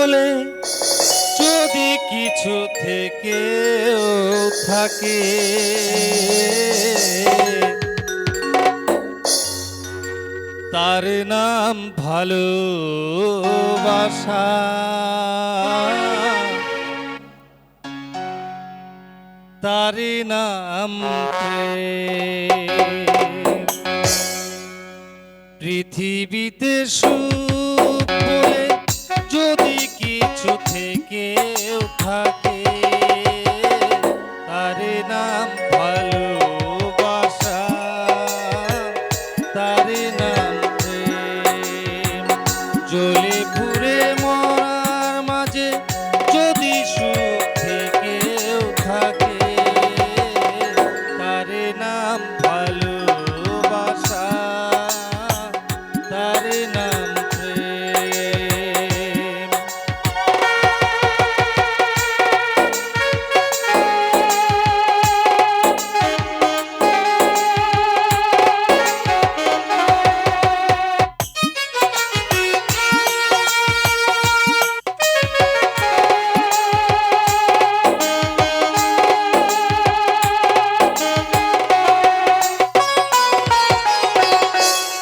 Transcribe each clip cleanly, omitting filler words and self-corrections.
বলে যদি কিছু থেকেও থাকে, তার নাম ভালোবাসা। তার নাম প্রেম। পৃথিবীতে সুখ বলে যদি কিছু থেকেও থাকে, তার নাম ভালোবাসা। তার নাম প্রেম। জ্বলে পুড়ে মরার মাঝে যদি সুখ থেকেও থাকে, তার নাম ভালোবাসা। তার নাম প্রেম।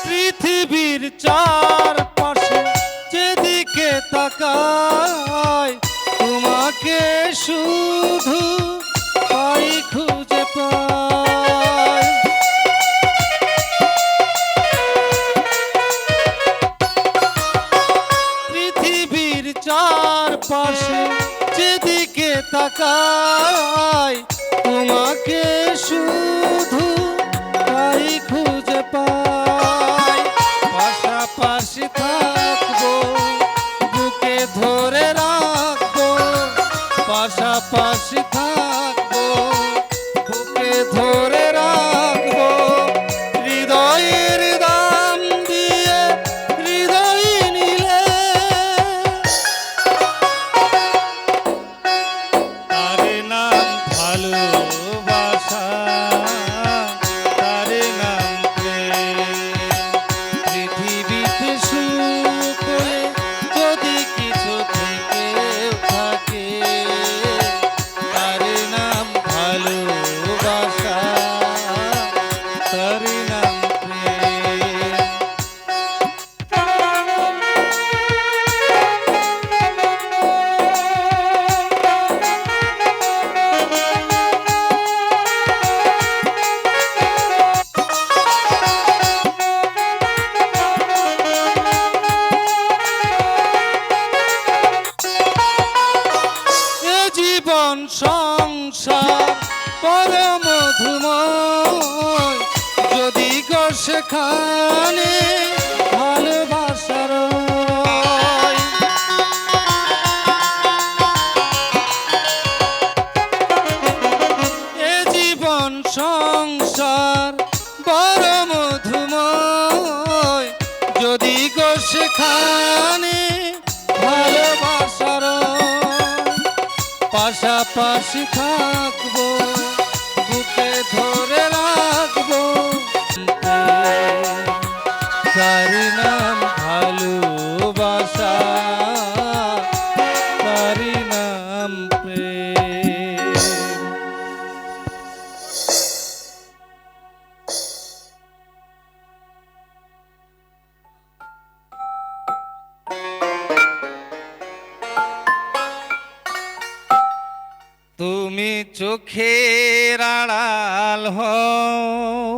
পৃথিবীর চারপাশে যেদিকে তাকাই, তোমাকে শুধু পাই, খুঁজে পাই। পৃথিবীর চারপাশে যেদিকে তাকাই, তোমাকে শুধু পাই, খুঁজে পাই। পাশাপাশি থাকবো, বুকে ধরে রাখবো। পাশাপাশি থাকবো, বুকে ধরে রাখবো। হৃদয়ের দাম দিয়ে হৃদয় নিলে, তার নাম ভালোবাসা। তার নাম প্রেম। পৃথিবীতে সুখ বলে যদি কিছু থেকেও থাকে, তার নাম ভালোবাসা। তার নাম প্রেম। এ জীবন সংসার বড় মধুময়, যদি গো সেখানে ভালোবাসার রয়। এ জীবন সংসার বড় মধুময়, যদি গো সেখানে ভালোবাসার রয়। পাশাপাশি থাকবো, বুকে ধরে রাখবো। তার নাম ভালোবাসা। তার নাম প্রেম। তুমি চোখের আড়াল হও,